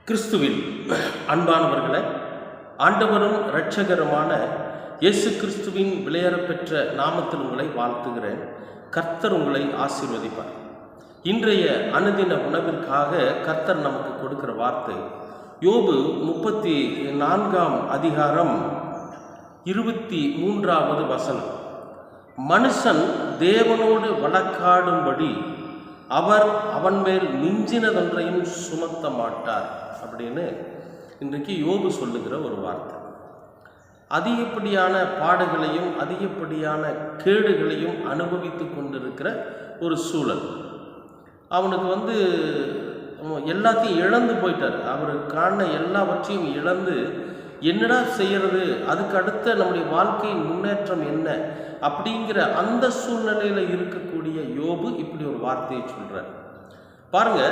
கிறிஸ்துவில் அன்பானவர்களை, ஆண்டவரும் இரட்சகருமான இயேசு கிறிஸ்துவின் விலையேறப்பெற்ற நாமத்தில் உங்களை வாழ்த்துகிறேன். கர்த்தர் உங்களை ஆசீர்வதிப்பார். இன்றைய அனுதின உணவிற்காக கர்த்தர் நமக்கு கொடுக்கிற வார்த்தை யோபு 34 அதிகாரம் 23வது வசனம். மனுஷன் தேவனோடு வழக்காடும்படி அவர் அவன் மேல் மிஞ்சினதொன்றையும் சுமத்த மாட்டார் அப்படின்னு இன்றைக்கு யோபு சொல்லுகிற ஒரு வார்த்தை. அதிகப்படியான பாடுகளையும் அதிகப்படியான கேடுகளையும் அனுபவித்து கொண்டிருக்கிற ஒரு சூழல். அவனுக்கு எல்லாத்தையும் இழந்து போயிட்டார். அவருக்கான எல்லாவற்றையும் இழந்து என்னடா செய்யறது, அதுக்கு அடுத்த நம்முடைய வாழ்க்கையின் முன்னேற்றம் என்ன அப்படிங்கிற அந்த சூழ்நிலையில் இருக்கக்கூடிய யோபு இப்படி ஒரு வார்த்தையை சொல்கிறார். பாருங்க,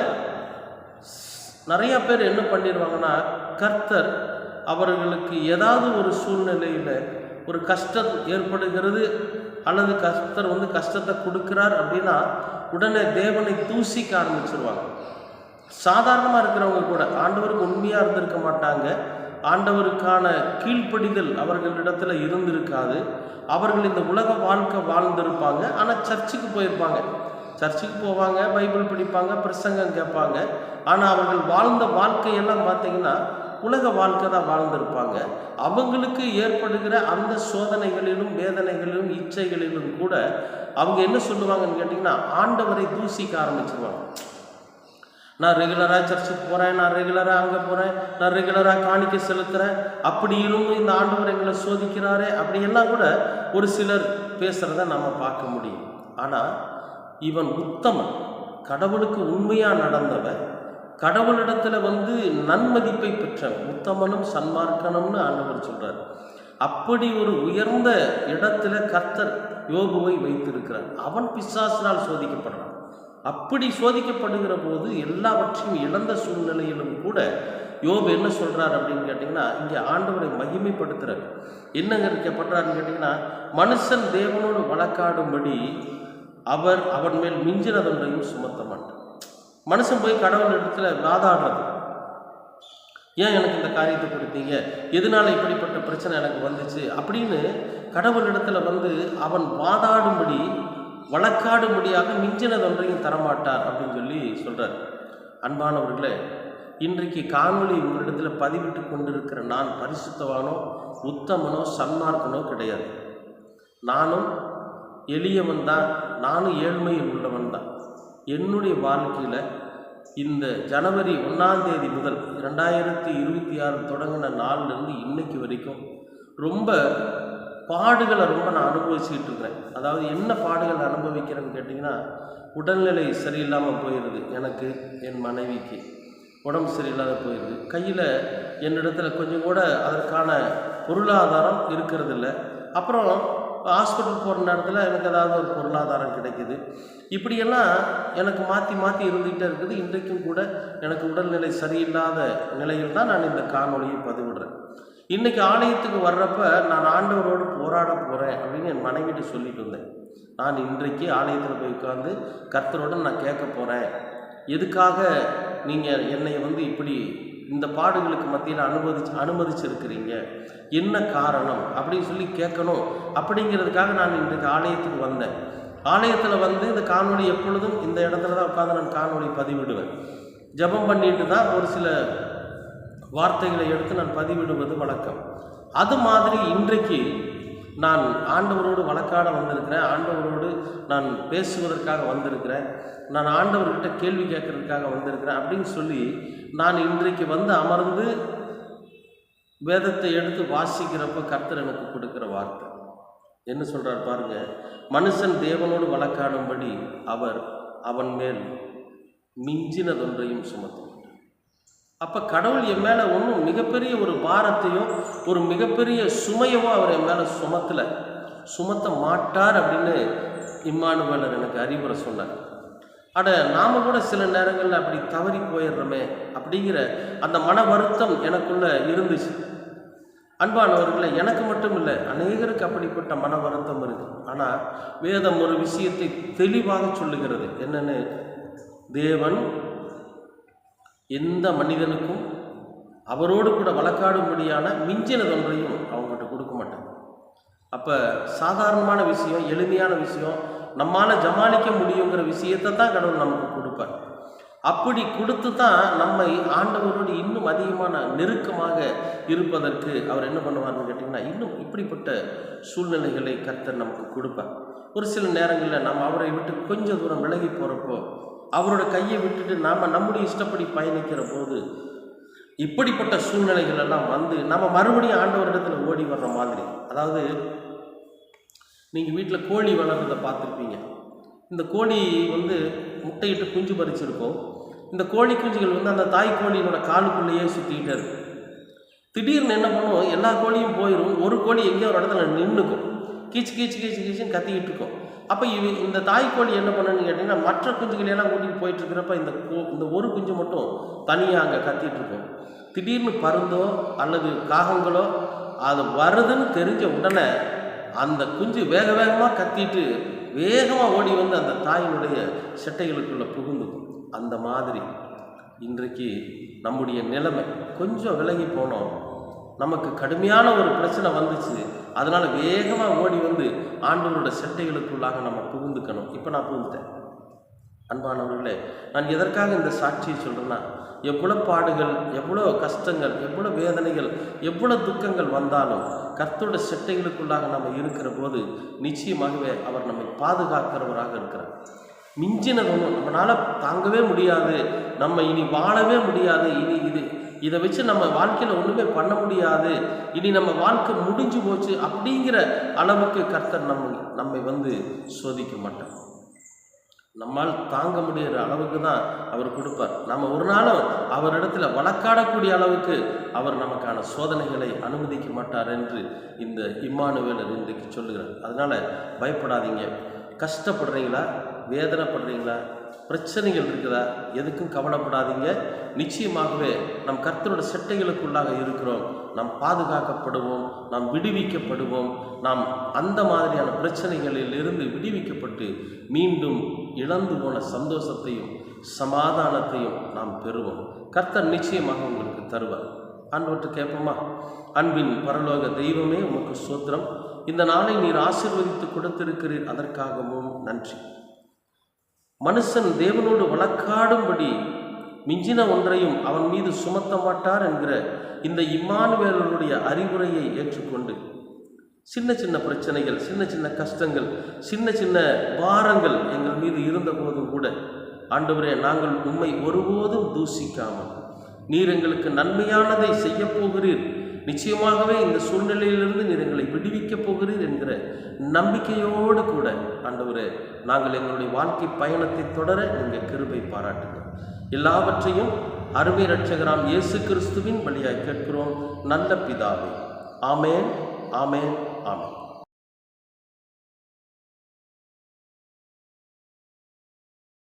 நிறைய பேர் என்ன பண்ணிடுவாங்கன்னா, கர்த்தர் அவர்களுக்கு ஏதாவது ஒரு சூழ்நிலையில் ஒரு கஷ்டம் ஏற்படுகிறது அல்லது கர்த்தர் கஷ்டத்தை கொடுக்கிறார் அப்படின்னா உடனே தேவனை தூசிக்க ஆரம்பிச்சிருவாங்க. சாதாரணமாக இருக்கிறவங்க கூட ஆண்டவருக்கு உண்மையாக இருந்திருக்க மாட்டாங்க. ஆண்டவருக்கான கீழ்ப்படிதல் அவர்களிடத்துல இருந்திருக்காது. அவர்கள் இந்த உலக வாழ்க்கை வாழ்ந்திருப்பாங்க. ஆனால் சர்ச்சுக்கு போயிருப்பாங்க, சர்ச்சுக்கு போவாங்க, பைபிள் படிப்பாங்க, பிரசங்கம் கேட்பாங்க. ஆனால் அவர்கள் வாழ்ந்த வாழ்க்கையெல்லாம் பார்த்தீங்கன்னா உலக வாழ்க்கை தான் வாழ்ந்திருப்பாங்க. அவங்களுக்கு ஏற்படுகிற அந்த சோதனைகளிலும் வேதனைகளிலும் இச்சைகளிலும் கூட அவங்க என்ன சொல்லுவாங்கன்னு கேட்டிங்கன்னா, ஆண்டவரை தூசிக்க ஆரம்பிச்சிருவாங்க. நான் ரெகுலராக சர்ச்சுக்கு போகிறேன், நான் ரெகுலராக அங்கே போகிறேன், நான் ரெகுலராக காணிக்கை செலுத்துகிறேன், அப்படி இருந்தும் இந்த ஆண்டவர் எங்களை சோதிக்கிறாரே அப்படியெல்லாம் கூட ஒரு சிலர் பேசுகிறத நம்ம பார்க்க முடியும். ஆனால் இவன் உத்தமன், கடவுளுக்கு உண்மையாக நடந்தவன், கடவுளிடத்துல நன்மதிப்பை பெற்றவன், உத்தமனும் சன்மார்க்கனும்னு ஆண்டவர் சொல்கிறார். அப்படி ஒரு உயர்ந்த இடத்துல கர்த்தர் யோபுவை வைத்திருக்கிறார். அவன் பிசாசினால் சோதிக்கப்படுறான். அப்படி சோதிக்கப்படுகிற போது எல்லாவற்றையும் இழந்த சூழ்நிலையிலும் கூட யோபு என்ன சொல்கிறார் அப்படின்னு கேட்டிங்கன்னா, இங்கே ஆண்டவரை மகிமைப்படுத்துகிறார். என்னங்க இருக்கப்படுறாருன்னு கேட்டிங்கன்னா, மனுஷன் தேவனோடு வழக்காடும்படி அவர் அவன் மேல் மிஞ்சினதொன்றையும் சுமத்த மாட்டார். மனுஷன் போய் கடவுள் இடத்துல வாதாடுறது, ஏன் எனக்கு இந்த காரியத்தை கொடுத்தீங்க, எதனால இப்படிப்பட்ட பிரச்சனை எனக்கு வந்துச்சு அப்படின்னு கடவுள் இடத்துல அவன் வாதாடும்படி வழக்காடும்படியாக மிஞ்சினதொன்றையும் தரமாட்டார் அப்படின்னு சொல்லி சொல்கிறார். அன்பானவர்களே, இன்றைக்கு காணொளி உங்களிடத்தில் பதிவிட்டு கொண்டிருக்கிற நான் பரிசுத்தவானோ உத்தமனோ சன்மார்க்கனோ கிடையாது. நானும் எளியவன் தான், நானும் ஏழ்மையில் உள்ளவன் தான். என்னுடைய வாழ்க்கையில் இந்த ஜனவரி 1ஆம் தேதி முதல் 2026 தொடங்கின நாள்லேருந்து இன்னைக்கு வரைக்கும் ரொம்ப பாடுகளை நான் அனுபவிச்சுக்கிட்டு இருக்கிறேன். அதாவது என்ன பாடுகள் அனுபவிக்கிறேன்னு கேட்டிங்கன்னா, உடல்நிலை சரியில்லாமல் போயிடுது. எனக்கு, என் மனைவிக்கு உடம்பு சரியில்லாத போயிடுது. கையில் என்னிடத்துல கொஞ்சம் கூட அதற்கான பொருளாதாரம் இருக்கிறதில்ல. அப்புறம் ஹாஸ்பிட்டல் போகிற நேரத்தில் எனக்கு ஏதாவது ஒரு பொருளாதாரம் கிடைக்குது. இப்படியெல்லாம் எனக்கு மாற்றி இருந்துகிட்டே இருக்குது. இன்றைக்கும் கூட எனக்கு உடல்நிலை சரியில்லாத நிலையில் தான் நான் இந்த காணொளியை பதிவிடுறேன். இன்றைக்கி ஆலயத்துக்கு வர்றப்ப நான் ஆண்டவரோடு போராட போகிறேன் அப்படின்னு என் மனைவிட்டு சொல்லிட்டு வந்தேன். நான் இன்றைக்கு ஆலயத்தில் போய் உட்காந்து கர்த்தரோடு நான் கேட்க போகிறேன், எதுக்காக நீங்கள் என்னை இப்படி இந்த பாடுகளுக்கு மத்தியில் அனுமதிச்சிருக்கிறீங்க, என்ன காரணம் அப்படின்னு சொல்லி கேட்கணும். அப்படிங்கிறதுக்காக நான் இன்றைக்கு ஆலயத்துக்கு வந்தேன். ஆலயத்தில் இந்த காணொளி எப்பொழுதும் இந்த இடத்துல தான் உட்காந்து நான் காணொளி பதிவிடுவேன். ஜெபம் பண்ணிட்டு தான் ஒரு சில வார்த்தைகளை எடுத்து நான் பதிவிடுவது வழக்கம். அது மாதிரி இன்றைக்கு நான் ஆண்டவரோடு வழக்காட வந்திருக்கிறேன், ஆண்டவரோடு நான் பேசுவதற்காக வந்திருக்கிறேன், நான் ஆண்டவர்கிட்ட கேள்வி கேட்கறதுக்காக வந்திருக்கிறேன் அப்படின்னு சொல்லி நான் இன்றைக்கு அமர்ந்து வேதத்தை எடுத்து வாசிக்கிறப்ப கர்த்தர் எனக்கு கொடுக்குற வார்த்தை என்ன சொல்கிறார் பாருங்க. மனுஷன் தேவனோடு வழக்காடும்படி அவர் அவன் மேல் மிஞ்சினதொன்றையும் சுமத்தும். அப்போ கடவுள் என் மேலே ஒன்றும் மிகப்பெரிய ஒரு பாரத்தையோ ஒரு மிகப்பெரிய சுமையவோ அவர் என் மேலே சுமத்த மாட்டார் அப்படின்னு இம்மானுவேலர் எனக்கு அறிவுரை சொன்னார். நாம் கூட சில நேரங்களில் அப்படி தவறி போயிடுறோமே அப்படிங்கிற அந்த மன வருத்தம் எனக்குள்ளே இருந்துச்சு. அன்பானவர்களை, எனக்கு மட்டும் இல்லை, அநேகருக்கு அப்படிப்பட்ட மன வருத்தம் இருக்குது. ஆனால் வேதம் ஒரு விஷயத்தை தெளிவாக சொல்லுகிறது. என்னென்னு, தேவன் எந்த மனிதனுக்கும் அவரோடு கூட வழக்காடும்படியான மிஞ்சினதொன்றையும் அவங்ககிட்ட கொடுக்க மாட்டாங்க. அப்போ சாதாரணமான விஷயம், எளிமையான விஷயம், நம்மால் ஜமாளிக்க முடியுங்கிற விஷயத்தை தான் கடவுள் நமக்கு கொடுப்பார். அப்படி கொடுத்து தான் நம்மை ஆண்டவரோடு இன்னும் அதிகமான நெருக்கமாக இருப்பதற்கு அவர் என்ன பண்ணுவார்னு கேட்டிங்கன்னா, இன்னும் இப்படிப்பட்ட சூழ்நிலைகளை கர்த்தர் நமக்கு கொடுப்பார். ஒரு சில நேரங்களில் நம்ம அவரை விட்டு கொஞ்சம் தூரம் விலகி போகிறப்போ, அவரோட கையை விட்டுட்டு நாம் நம்முடைய இஷ்டப்படி பயணிக்கிற போது இப்படிப்பட்ட சூழ்நிலைகள் எல்லாம் வந்து நம்ம மறுபடியும் ஆண்டவரிடத்தில் ஓடி வர்ற மாதிரி. அதாவது நீங்கள் வீட்டில் கோழி வளர்றதை பார்த்துருப்பீங்க. இந்த கோழி வந்து முட்டையிட்டு குஞ்சு பறிச்சிருக்கும். இந்த கோழி குஞ்சுகள் வந்து அந்த தாய் கோழியினோட காலுக்குள்ளேயே சுற்றிக்கிட்டே இருக்கும். திடீர்னு என்ன பண்ணும், எல்லா கோழியும் போயிடும், ஒரு கோழி எங்கேயோ ஒரு இடத்துல நின்றுக்கும், கீச்சு கீச்சு கீச்சு கீச்சுன்னு கத்திக்கிட்டு இருக்கும். அப்போ இந்த தாய் கோழி என்ன பண்ணுன்னு கேட்டிங்கன்னா, மற்ற குஞ்சுகளெல்லாம் கூட்டிகிட்டு போயிட்டுருக்கிறப்ப இந்த ஒரு குஞ்சு மட்டும் தனியாக அங்கே கத்திட்டு இருக்கும். திடீர்னு பருந்தோ அல்லது காகங்களோ அது வருதுன்னு தெரிஞ்ச உடனே அந்த குஞ்சு வேக வேகமாக கத்திட்டு வேகமாக ஓடி வந்து அந்த தாயினுடைய செட்டைகளுக்குள்ளே புகுந்துக்கும். அந்த மாதிரி இன்றைக்கு நம்முடைய நிலைமை. கொஞ்சம் விலகி போனோம், நமக்கு கடுமையான ஒரு பிரச்சனை வந்துச்சு, அதனால் வேகமாக ஓடி வந்து ஆண்டவரோட செட்டைகளுக்குள்ளாக நம்ம புகுந்துக்கணும். இப்போ நான் புகுந்துட்டேன். அன்பானவர்களே, நான் எதற்காக இந்த சாட்சியை சொல்கிறேன்னா, எவ்வளோ பாடுகள், எவ்வளோ கஷ்டங்கள், எவ்வளோ வேதனைகள், எவ்வளோ துக்கங்கள் வந்தாலும் கர்த்தரோட செட்டைகளுக்குள்ளாக நம்ம இருக்கிற போது நிச்சயமாகவே அவர் நம்மை பாதுகாக்கிறவராக இருக்கிறார். மிஞ்சினது ஒன்றும் நம்மளால் தாங்கவே முடியாது, நம்ம இனி வாழவே முடியாது, இதை வச்சு நம்ம வாழ்க்கையில் ஒன்றுமே பண்ண முடியாது, இனி நம்ம வாழ்க்கை முடிஞ்சு போச்சு அப்படிங்கிற அளவுக்கு கர்த்தர் நம்மை வந்து சோதிக்க மாட்டார். நம்மால் தாங்க முடிகிற அளவுக்கு தான் அவர் கொடுப்பார். நம்ம ஒரு நாளும் அவரிடத்தில் வழக்காடக்கூடிய அளவுக்கு அவர் நமக்கான சோதனைகளை அனுமதிக்க மாட்டார் என்று இந்த இம்மானுவேலர் இன்றைக்கு சொல்லுகிறார். அதனால் பயப்படாதீங்க. கஷ்டப்படுறீங்களா, வேதனைப்படுறீங்களா, பிரச்சனைகள் இருக்குதா, எதுக்கும் கவலைப்படாதீங்க. நிச்சயமாகவே நம் கர்த்தரோட செட்டைகளுக்குள்ளாக இருக்கிறோம். நாம் பாதுகாக்கப்படுவோம், நாம் விடுவிக்கப்படுவோம். நாம் அந்த மாதிரியான பிரச்சனைகளில் இருந்து விடுவிக்கப்பட்டு மீண்டும் இழந்து போன சந்தோஷத்தையும் சமாதானத்தையும் நாம் பெறுவோம். கர்த்தர் நிச்சயமாக உங்களுக்கு தருவார். ஆண்டவர்கிட்ட கேட்போமா? அன்பின் பரலோக தெய்வமே, உமக்கு ஸ்தோத்திரம். இந்த நாளை நீர் ஆசீர்வதித்து கொடுத்திருக்கிறீர், அதற்காகவும் நன்றி. மனுஷன் தேவனோடு வழக்காடும்படி மிஞ்சின ஒன்றையும் அவன் மீது சுமத்த மாட்டார் என்கிற இந்த இம்மானுவேலருடைய அறிவுரையை ஏற்றுக்கொண்டு சின்ன சின்ன பிரச்சனைகள், சின்ன சின்ன கஷ்டங்கள், சின்ன சின்ன பாரங்கள் எங்கள் மீது இருந்த போதும் கூட ஆண்டவரே, நாங்கள் உம்மை ஒருபோதும் தூசிக்காமல் நீர் எங்களுக்கு நன்மையானதை செய்ய போகிறீர், நிச்சயமாகவே இந்த சூழ்நிலையிலிருந்து நீர் எங்களை விடுவிக்கப் போகிறீர் என்கிற நம்பிக்கையோடு கூட ஆண்டவரே, நாங்கள் எங்களுடைய வாழ்க்கை பயணத்தை தொடர நீங்கள் கிருபை பாராட்டுங்கள். எல்லாவற்றையும் அருமை இரட்சகராம் இயேசு கிறிஸ்துவின் வழியாய் கேட்கிறோம் நல்ல பிதாவே. ஆமேன், ஆமேன், ஆமேன்.